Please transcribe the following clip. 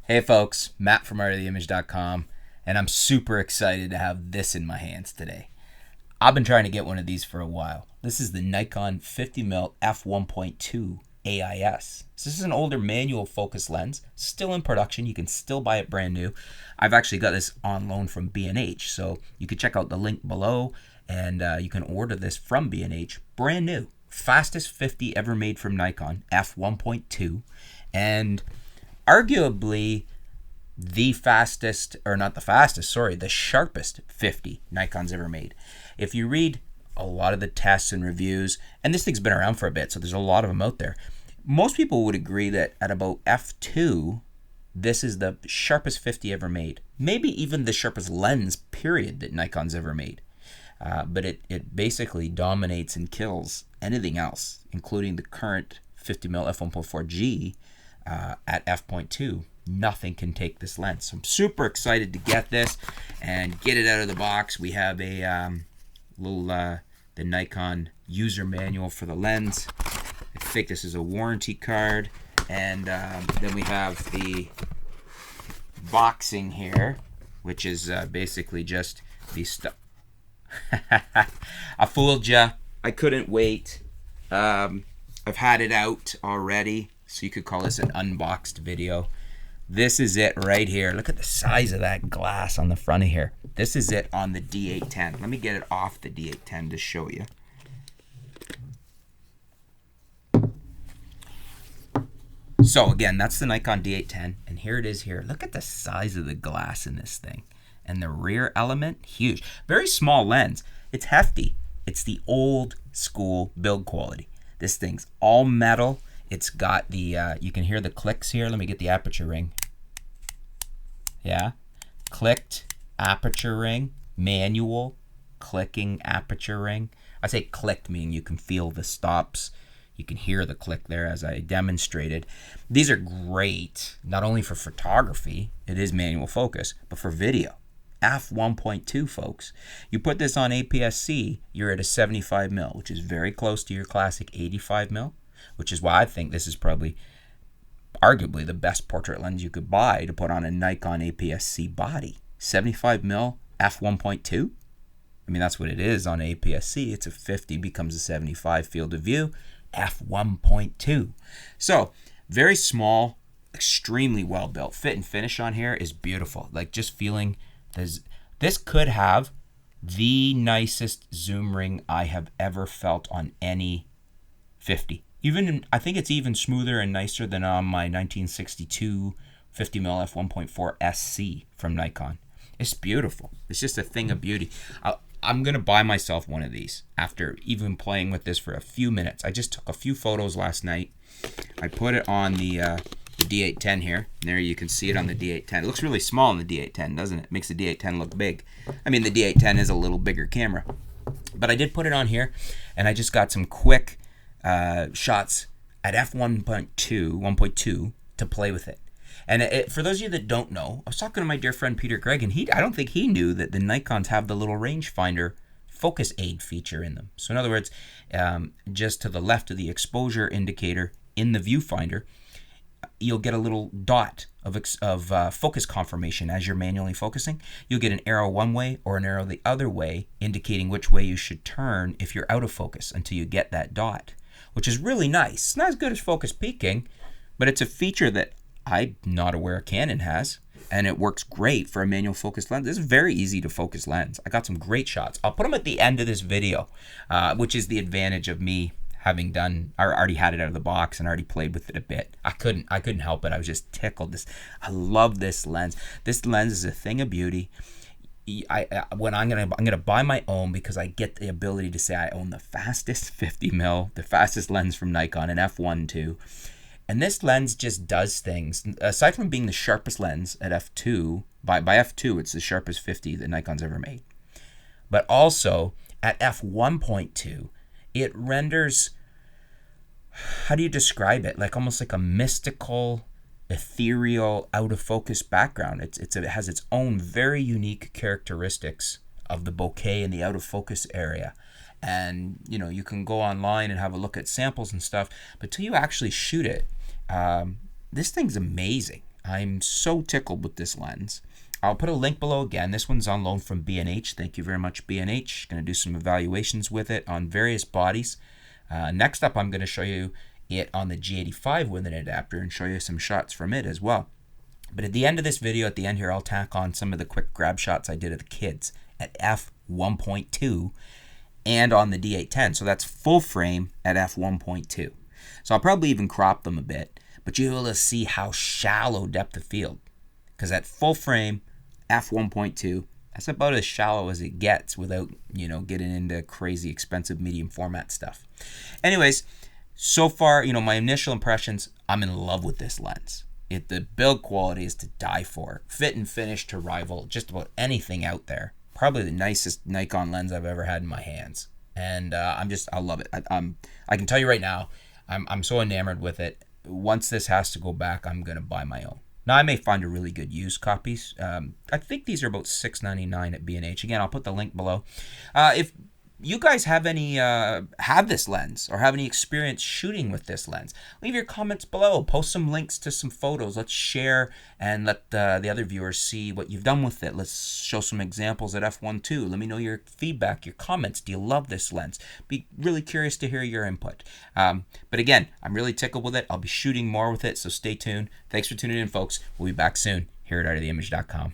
Hey folks, Matt from artoftheimage.com, and I'm super excited to have this in my hands today. I've been trying to get one of these for a while. This is the Nikon 50mm f1.2 AIS. So this is an older manual focus lens, still in production. You can still buy it brand new. I've actually got this on loan from B&H, so you can check out the link below, and you can order this from B&H brand new. Fastest 50 ever made from Nikon, f1.2, and arguably the fastest, or not the fastest, sorry, the sharpest 50 Nikon's ever made. If you read a lot of the tests and reviews, and this thing's been around for a bit, so there's a lot of them out there, most people would agree that at about f2, this is the sharpest 50 ever made. Maybe even the sharpest lens, period, that Nikon's ever made. But it basically dominates and kills anything else, including the current 50mm f1.4G at f.2. Nothing can take this lens. So I'm super excited to get this and get it out of the box. We have a the Nikon user manual for the lens. I think this is a warranty card, and then we have the boxing here, which is basically just the stuff. I fooled ya. I couldn't wait. I've had it out already, so you could call this an unboxed video. This is it right here. Look at the size of that glass on the front of here. This is it on the D810. Let me get it off the D810 to show you. So again, that's the Nikon D810, and here it is here. Look at the size of the glass in this thing. And the rear element, huge. Very small lens. It's hefty. It's the old school build quality. This thing's all metal. It's got the, you can hear the clicks here. Let me get the aperture ring. Yeah. Clicked aperture ring. Manual clicking aperture ring. I say clicked, meaning you can feel the stops. You can hear the click there as I demonstrated. These are great, not only for photography, it is manual focus, but for video. f1.2, folks. You put this on APS-C, you're at a 75mm, which is very close to your classic 85mm, which is why I think this is probably arguably the best portrait lens you could buy to put on a Nikon APS-C body. 75mm f1.2. I mean, that's what it is on APS-C. It's a 50, becomes a 75 field of view, f1.2. So, very small, extremely well built. Fit and finish on here is beautiful. Like, just feeling this could have the nicest zoom ring I have ever felt on any 50. I think it's even smoother and nicer than on my 1962 50mm f1.4 SC from Nikon. It's beautiful. It's just a thing of beauty. I'm going to buy myself one of these after even playing with this for a few minutes. I just took a few photos last night. I put it on the D810 here. And there you can see it on the D810. It looks really small on the D810, doesn't it? It makes the D810 look big. I mean, the D810 is a little bigger camera. But I did put it on here, and I just got some quick shots at f1.2 to play with it. And for those of you that don't know, I was talking to my dear friend Peter Gregg, and I don't think he knew that the Nikons have the little rangefinder focus aid feature in them. So in other words, just to the left of the exposure indicator in the viewfinder, you'll get a little dot of focus confirmation as you're manually focusing. You'll get an arrow one way or an arrow the other way, indicating which way you should turn if you're out of focus until you get that dot, which is really nice. It's not as good as focus peaking, but it's a feature that I'm not aware Canon has, and it works great for a manual focus lens. This is a very easy to focus lens. I got some great shots. I'll put them at the end of this video, which is the advantage of me having I already had it out of the box and already played with it a bit. I couldn't help it. I was just tickled. I love this lens. This lens is a thing of beauty. I'm gonna buy my own because I get the ability to say I own the fastest 50mm, the fastest lens from Nikon, an f1.2. And this lens just does things. Aside from being the sharpest lens at f2, by f2, it's the sharpest 50 that Nikon's ever made. But also, at f1.2, it renders, how do you describe it? Like almost like a mystical, ethereal, out of focus background. It has its own very unique characteristics of the bokeh and the out of focus area. And you can go online and have a look at samples and stuff, but till you actually shoot it, this thing's amazing. I'm so tickled with this lens. I'll put a link below again. This one's on loan from B&H. Thank you very much, B&H. Going to do some evaluations with it on various bodies. Next up, I'm going to show you it on the G85 with an adapter and show you some shots from it as well. But at the end of this video, at the end here, I'll tack on some of the quick grab shots I did of the kids at f1.2 and on the D810. So that's full frame at f1.2. So I'll probably even crop them a bit, but you'll be able to see how shallow depth of field. Because at full frame, f1.2, that's about as shallow as it gets without, getting into crazy expensive medium format stuff. Anyways, so far, my initial impressions, I'm in love with this lens. The build quality is to die for. Fit and finish to rival just about anything out there. Probably the nicest Nikon lens I've ever had in my hands. And I love it. I can tell you right now, I'm so enamored with it. Once this has to go back, I'm going to buy my own. Now, I may find a really good used copies. I think these are about $6.99 at B&H. Again, I'll put the link below. If you guys have this lens or have any experience shooting with this lens, leave your comments below. Post some links to some photos. Let's share and let the other viewers see what you've done with it. Let's show some examples at f1.2. Let me know your feedback, your comments. Do you love this lens? Be really curious to hear your input. But again, I'm really tickled with it. I'll be shooting more with it, so stay tuned. Thanks for tuning in, folks. We'll be back soon here at artoftheimage.com.